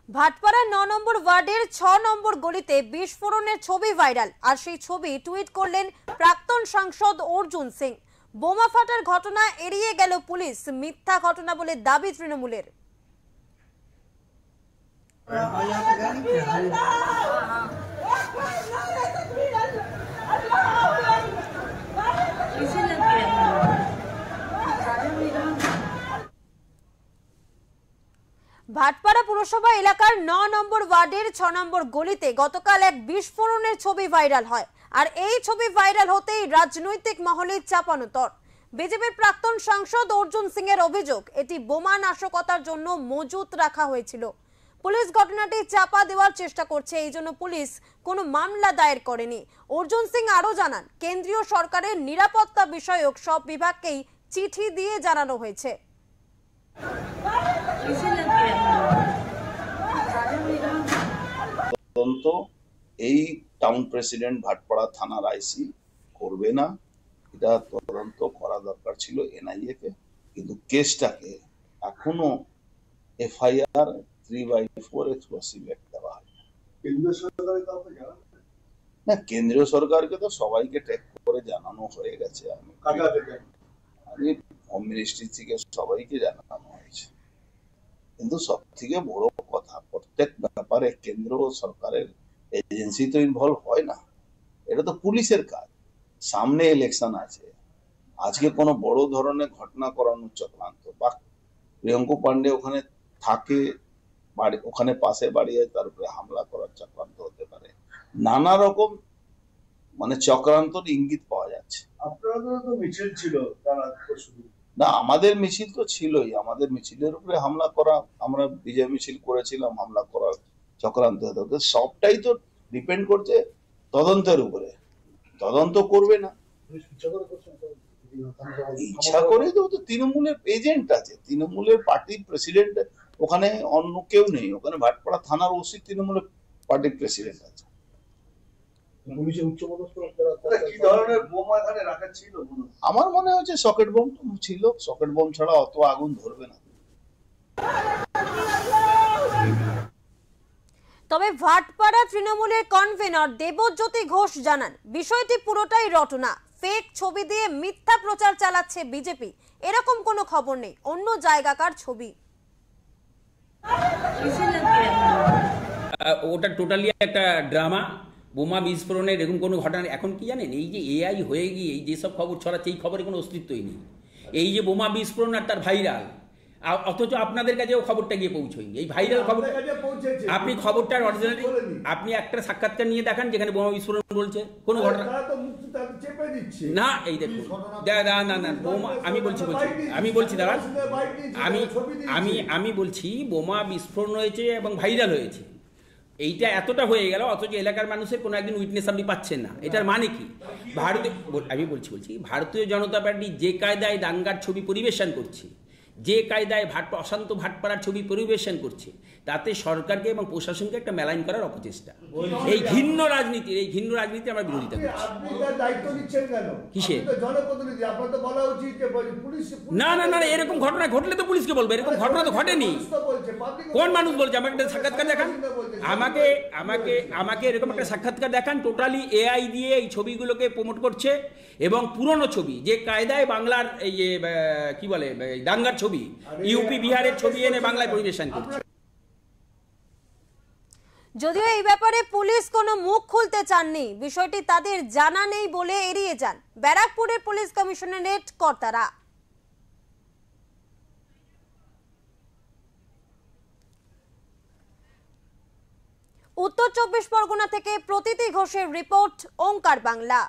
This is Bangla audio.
ভাটপাড়া ৯ নম্বর ওয়ার্ডের ৬ নম্বর গলিতে বিস্ফোরণের ছবি ভাইরাল। আর সেই ছবি টুইট করলেন প্রাক্তন সাংসদ অর্জুন সিং। বোমা ফাটার ঘটনা এড়িয়ে গেল পুলিশ, মিথ্যা ঘটনা বলে দাবি তৃণমূলের। ভাটপাড়া পুরসভা এলাকার ৯ নম্বর ওয়ার্ডের ৬ নম্বর গলিতে গতকাল এক বিস্ফোরণের ছবি ভাইরাল হয়। আর এই ছবি ভাইরাল হতেই রাজনৈতিক মহলে চাপানোতর। বিজেপির প্রাক্তন সাংসদ অর্জুন সিং এর অভিযোগ, এটি বোমা নাশকতার জন্য মজুত রাখা হয়েছিল। পুলিশ ঘটনাটি চাপা দেওয়ার চেষ্টা করছে, এই জন্য পুলিশ কোনো মামলা দায়ের করেনি। অর্জুন সিং আরো জানান, কেন্দ্রীয় সরকারের নিরাপত্তা বিষয়ক সব বিভাগকেই চিঠি দিয়ে জানানো হয়েছে। তদন্ত এই টাউন প্রেসিডেন্ট ভাটপাড়া থানার আইসি করবে না, এটা তদন্ত করা দরকার ছিল এনআইএ কে, কিন্তু কেসটাকে এখনো এফআইআর 3/4 এক্সপ্লোসিভ অ্যাক্ট দেওয়া হয় না। কেন্দ্রীয় সরকারকে তো সবাইকে ট্যাগ করে জানানো হয়ে গেছে। আমি হোম মিনিস্ট্রি থেকে সবাইকে জানানো হয়েছে, কিন্তু সব থেকে বড় কথা, প্রত্যেক ব্যাপারে কেন্দ্র সরকারের এজেন্সি তো ইনভলভ হয় না। এটা তো পুলিশের কাজ। সামনে ইলেকশন আছে, আজকে কোনো বড় ধরনের ঘটনা করানোর চক্রান্ত, বা প্রিয়ঙ্ক পান্ডে ওখানে থাকে, ওখানে পাশে বাড়ি আছে, তার উপরে হামলা করার চক্রান্ত হতে পারে। নানা রকম চক্রান্তর ইঙ্গিত পাওয়া যাচ্ছে। আপনাদের তো মিছিল ছিল, না আমাদের মিছিল তো ছিলই, আমাদের মিছিলের উপরে হামলা করা, আমরা বিজয় মিছিল করেছিলাম, হামলা করার চক্রান্ত হতে, সবটাই তো ডিপেন্ড করছে তদন্তের উপরে। তদন্ত করবে না, ইচ্ছা করে তো তৃণমূলের এজেন্ট আছে, তৃণমূলের পার্টির প্রেসিডেন্ট, ওখানে অন্য কেউ নেই। ওখানে ভাটপাড়া থানার ওসি তৃণমূলের পার্টির প্রেসিডেন্ট আছে। আমার মনে হচ্ছে সকেট বোম ছিল, সকেট বোম ছাড়া অত আগুন ধরবে না। তবে ভাটপাড়া তৃণমূলের কনভেনর দেবজ্যোতি ঘোষ জানান, বিষয়টি পুরোটাই রটনা, ফেক ছবি দিয়ে মিথ্যা প্রচার চালাচ্ছে বিজেপি। এরকম কোনো খবর নেই, অন্য জায়গাকার ছবি। ওটা টোটালি একটা ড্রামা। বোমা বিস্ফোরণের এরকম কোনো ঘটনা এখন কি জানেন, এই যে এআই হয়ে গিয়ে এই যেসব খবর ছড়াচ্ছে, এই খবরের কোনো অস্তিত্বই নেই। এই যে বোমা বিস্ফোরণ আর তার ভাইরাল, অথচ আপনাদের কাছেও খবরটা গিয়ে পৌঁছয়নি। এই ভাইরাল খবর আপনি খবরটার অরিজিনালি আপনি একটা সাক্ষাৎকার নিয়ে দেখান যেখানে বোমা বিস্ফোরণ বলছে কোনো ঘটনা না। এই দেখুন, না বোমা, আমি বলছি দাঁড়ান, আমি বলছি বোমা বিস্ফোরণ হয়েছে এবং ভাইরাল হয়েছে, এইটা এতটা হয়ে গেল, অথচ এলাকার মানুষের কোনো একদিন উইটনেস আপনি পাচ্ছেন না। এটার মানে কি? আমি বলছি ভারতীয় জনতা পার্টি যে কায়দায় দাঙ্গার ছবি পরিবেশন করছে, যে কায়দায় অশান্ত ভাটপাড়ার ছবি পরিবেশন করছে, তাতে সরকারকে এবং প্রশাসনকে একটা মেলাইন করার অপচেষ্টা। এই ঘৃণ্য রাজনীতি আমরা বিরোধিতা করছি। কিসে? না, এরকম ঘটনা ঘটলে তো পুলিশকে বলবে, এরকম ঘটনা তো ঘটেনি। কোন মানুষ বলছে? আমাকে একটা সাক্ষাৎকার দেখান, আমাকে এরকম একটা সাক্ষাৎকার দেখান। টোটালি এআই দিয়ে এই ছবিগুলোকে প্রমোট করছে, এবং পুরনো ছবি যে কায়দায় বাংলার এই কি বলে দাঙ্গার ছবি, ইউপি বিহারের ছবি এনে বাংলায় পরিবেশন করছে। যদিও এই ব্যাপারে পুলিশ কোনো মুখ খুলতে চাননি, বিষয়টি তাদের জানা নেই বলে এড়িয়ে যান ব্যারাকপুরের পুলিশ কমিশনারেট কর্তারা। উত্তর 24 পরগনা থেকে প্রতীতি ঘোষের রিপোর্ট, ওঙ্কার বাংলা।